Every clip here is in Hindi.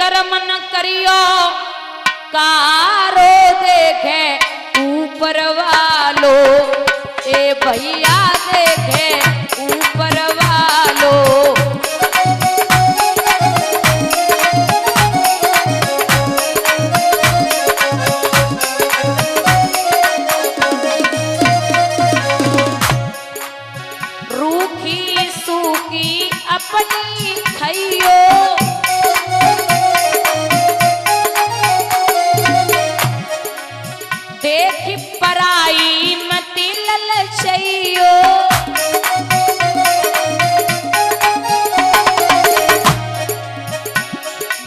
कर्म न करियो कारो देखे ऊपर वालो, ए भैया देखे ऊपर वालो। रूखी सूखी अपनी खइयो, देख पराई मति ललचइयो।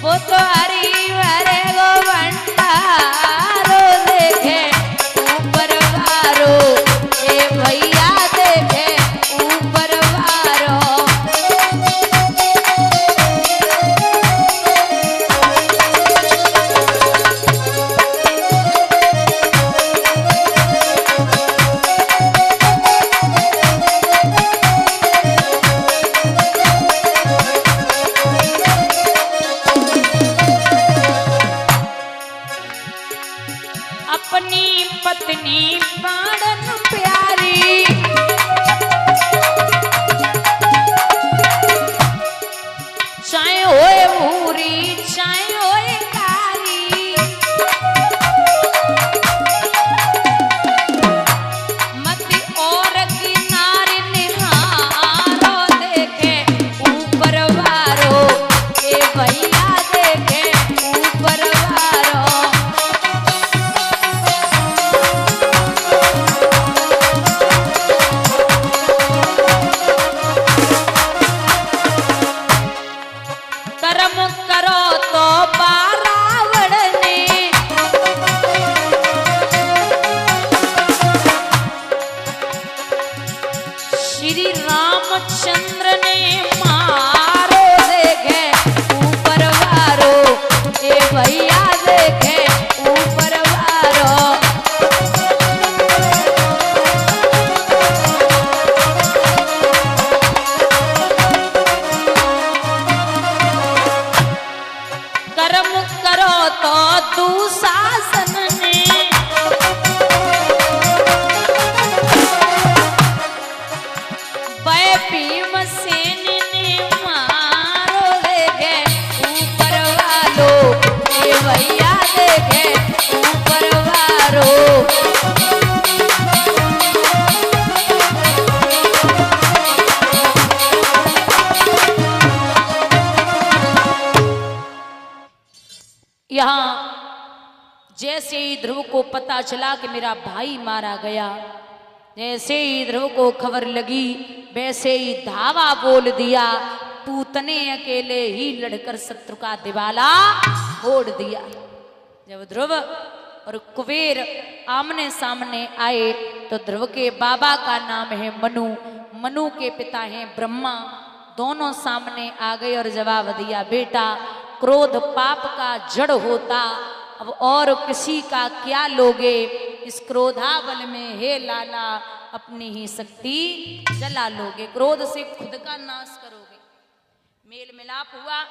वो तो हरी भरे गो भंडारो देखे ऊपर वारो, ए भैया देखे ऊपर वारो। अपनी पत्नी प्राणन प्यारी, चाहे होए भूरी चाहे होए कारी, मति और की नारी निहारो देखे ऊपर वारो, ए भैया देखे ऊपर वारो। कर्म करो तो बारावण ने, श्री रामचंद्र ने मारो देखे ऊपर वारो, ए भैया देखे ऊपर वारो। कर्म करो तो दुशासन ने, वै भीमसेन ने मारो देखे ऊपर वालो, ए भैया देखे ऊपर वारो। यहाँ जैसे ही ध्रुव को पता चला कि मेरा भाई मारा गया, जैसे ही ध्रुव को खबर लगी वैसे ही धावा बोल दिया, पूतने अकेले ही लड़कर शत्रु का दिवाला फोड़ दिया। जब ध्रुव और कुबेर आमने सामने आए तो ध्रुव के बाबा का नाम है मनु, मनु के पिता हैं ब्रह्मा। दोनों सामने आ गए और जवाब दिया, बेटा क्रोध पाप का जड़ होता, अब और किसी का क्या लोगे, इस क्रोधाबल में हे लाला अपनी ही शक्ति जला लोगे, क्रोध से खुद का नाश करोगे। मेल मिलाप हुआ।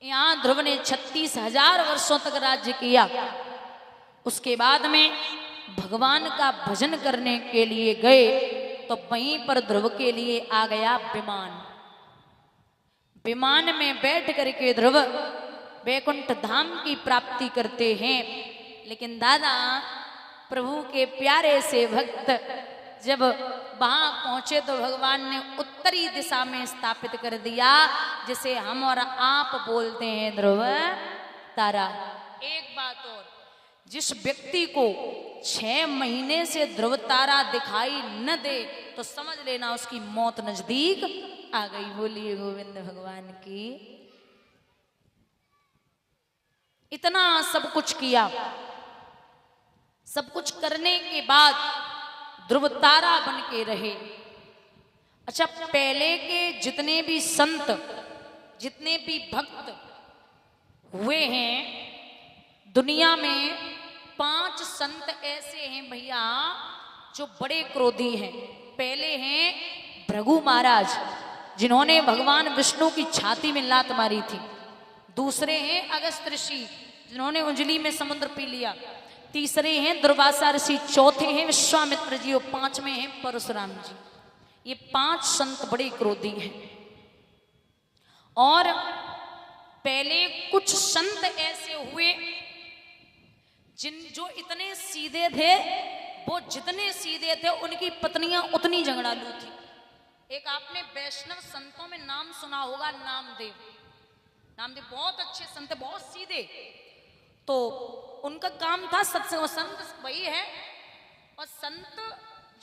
यहाँ ध्रुव ने 36,000 वर्षों तक राज्य किया। उसके बाद में भगवान का भजन करने के लिए गए तो वहीं पर ध्रुव के लिए आ गया विमान। विमान में बैठ करके ध्रुव वैकुंठ धाम की प्राप्ति करते हैं। लेकिन दादा प्रभु के प्यारे से भक्त जब वहां पहुंचे तो भगवान ने उत्तरी दिशा में स्थापित कर दिया, जिसे हम और आप बोलते हैं ध्रुव तारा। एक बात और, जिस व्यक्ति को 6 महीने से ध्रुव तारा दिखाई न दे तो समझ लेना उसकी मौत नजदीक आ गई। बोलिए गोविंद भगवान की। इतना सब कुछ किया, सब कुछ करने के बाद ध्रुव तारा बन के रहे। अच्छा, पहले के जितने भी संत, जितने भी भक्त हुए हैं दुनिया में, 5 संत ऐसे हैं भैया जो बड़े क्रोधी हैं। पहले हैं भृगु महाराज, जिन्होंने भगवान विष्णु की छाती में लात मारी थी। दूसरे हैं अगस्त ऋषि जिन्होंने उंजली में समुद्र पी लिया, तीसरे हैं दुर्वासा ऋषि, चौथे हैं विश्वामित्र जी और पांचवें हैं परशुराम जी। ये 5 संत बड़े क्रोधी हैं। और पहले कुछ संत ऐसे हुए जो इतने सीधे थे, वो जितने सीधे थे उनकी पत्नियां उतनी झगड़ालू थी। एक आपने वैष्णव संतों में नाम सुना होगा, नामदेव। नामदेव बहुत अच्छे संत, बहुत सीधे। तो उनका काम था सत्संग। संत वही है, और संत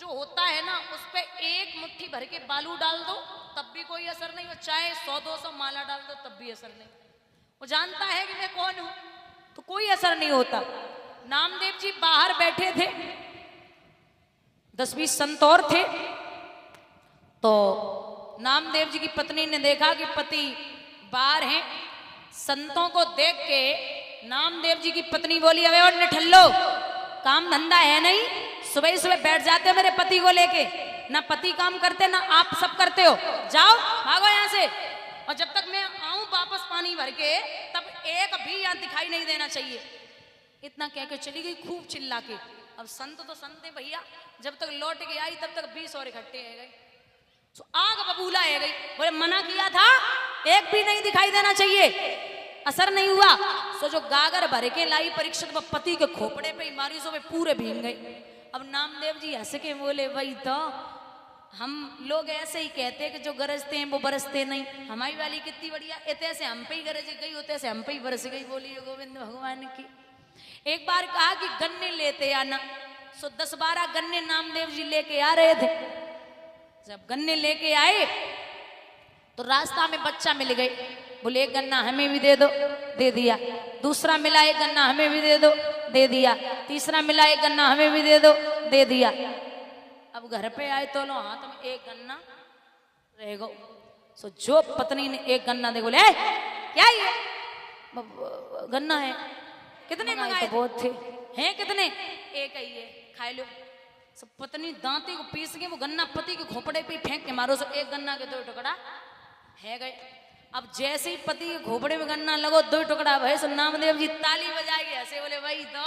जो होता है ना, उस पे एक मुट्ठी भर के बालू डाल दो तब भी कोई असर नहीं, और चाहे 100-200 माला डाल दो तब भी असर नहीं। वो जानता है कि मैं कौन हूं, तो कोई असर नहीं होता। नामदेव जी बाहर बैठे थे, 10-20 संत और थे। तो नामदेव जी की पत्नी ने देखा कि पति बाहर हैं। संतों को देख के नामदेव जी की पत्नी बोली, अबे और निठल्लो, काम धंधा है नहीं, सुबह ही सुबह बैठ जाते हो मेरे पति को लेके, ना पति काम करते ना आप सब करते हो, जाओ भागो यहाँ से। और जब तक मैं आऊं वापस पानी भर के, तब एक भी यहाँ दिखाई नहीं देना चाहिए। इतना कह के चली गई खूब चिल्ला के। अब संत तो संत है भैया, जब तक लौट के आई तब तक 20 और इकट्ठे है गए। तो आग बबूला है गई। बोले मना किया था, एक भी नहीं दिखाई देना चाहिए, असर नहीं हुआ। सो जो गागर भर के लाई परीक्षित पति के खोपड़े पे मारी, सो वे पूरे भीग गए। अब नामदेव जी हंस के बोले, वही तो हम लोग ऐसे ही कहते हैं कि जो गरजते हैं वो बरसते नहीं। हमारी वाली कितनी बढ़िया, इतने से हम पे ही गरज गई, होते से हम पे ही बरस गई। बोलिए गोविंद भगवान की। एक बार कहा कि गन्ने लेते आना, सो 10-12 गन्ने नामदेव जी लेके आ रहे थे। जब गन्ने लेके आए तो रास्ता में बच्चा मिल गए। बोले एक गन्ना हमें भी दे दो, दे दिया। दूसरा मिला, एक गन्ना हमें भी दे दो, दे दिया। तीसरा मिला, एक गन्ना हमें भी दे दो, दे दिया। अब घर पे आए तो लो हाथ में एक गन्ना रह गो। सो जो पत्नी ने एक गन्ना दे, बोले क्या ये गन्ना है, कितने मंगाए? तो बहुत थे। हैं कितने? एक ही है, खा लो। सब पत्नी दांती को पीस के वो गन्ना पति के खोपड़े पे फेंक के मारो। सो एक गन्ना के 2 टुकड़ा है गए। अब जैसे ही पति के खोपड़े में गन्ना लगो, 2 टुकड़ा भय। सो नामदेव जी ताली बजाए ऐसे बोले, भाई तो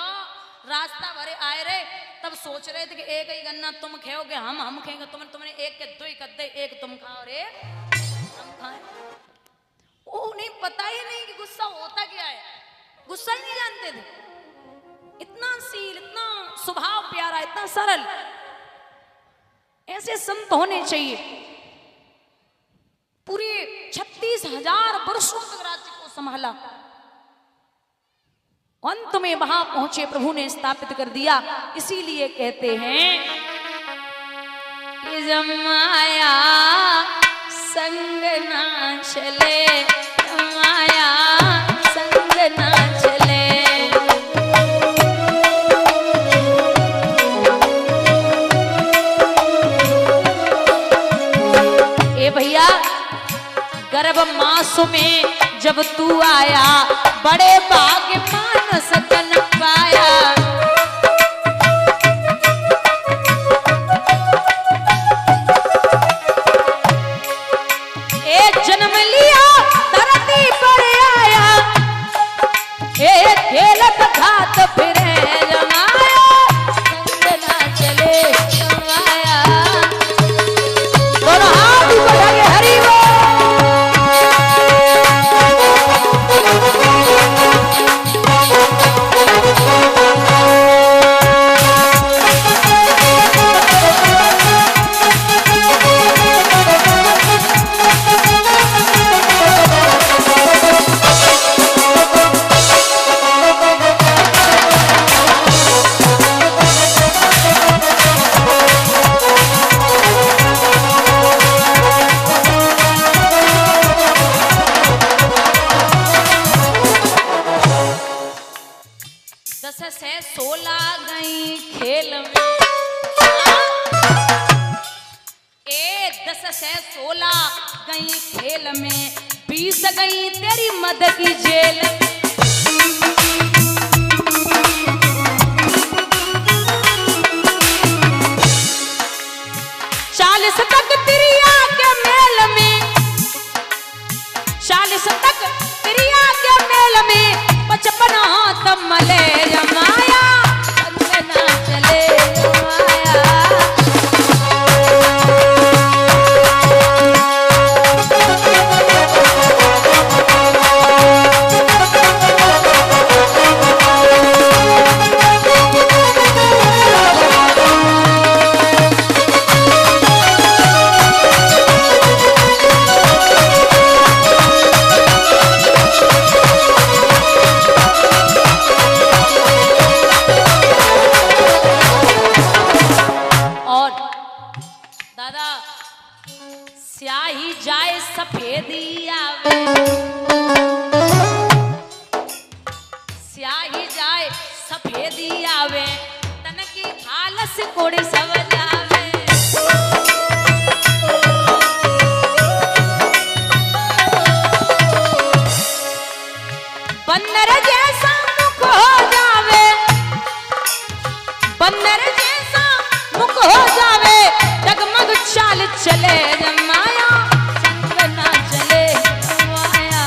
रास्ता भरे आए रहे, तब सोच रहे थे कि एक ही गन्ना तुम खाओगे, हम खाएंगे। तुमने एक के 2 ही कद्दे, एक तुम खाओ और एक हम खाए। वो नहीं, पता ही नहीं कि गुस्सा होता क्या है, गुस्सा ही नहीं जानते थे। इतना शील, इतना स्वभाव प्यारा, इतना सरल, ऐसे संत होने चाहिए। पूरे 36,000 वर्षों तक राज्य को संभाला, अंत में वहां पहुंचे प्रभु ने स्थापित कर दिया। इसीलिए कहते हैं कि जब माया संग ना चले, माया संग ना चले। ए भैया, गर्भ मास में जब तू आया, बड़े भाग्य मानस तन पाया। एक जन्म लिया धरती पर आया, एक खेलत खात फिरे जमाया, संग ना चले जमाया। दोनों हाथ बढ़ा के हरि बोल। गई तेरी मद की जेल। 40 तक त्रिया के मेल में, 40 तक त्रिया के तब मले माया संग ना चले माया। स्याही जाए सफेदी आवे, स्याही जाए सफेदी आवे, तन की आलस कोड़ी सब जावे। बंदर जैसा मुख हो जावे, बंदर जैसा मुख हो जावे, डगमग चाल चले माया संग ना चले माया।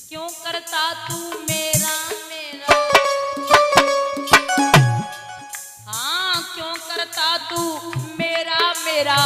क्यों करता तू मेरा मेरा, हाँ क्यों करता तू मेरा मेरा,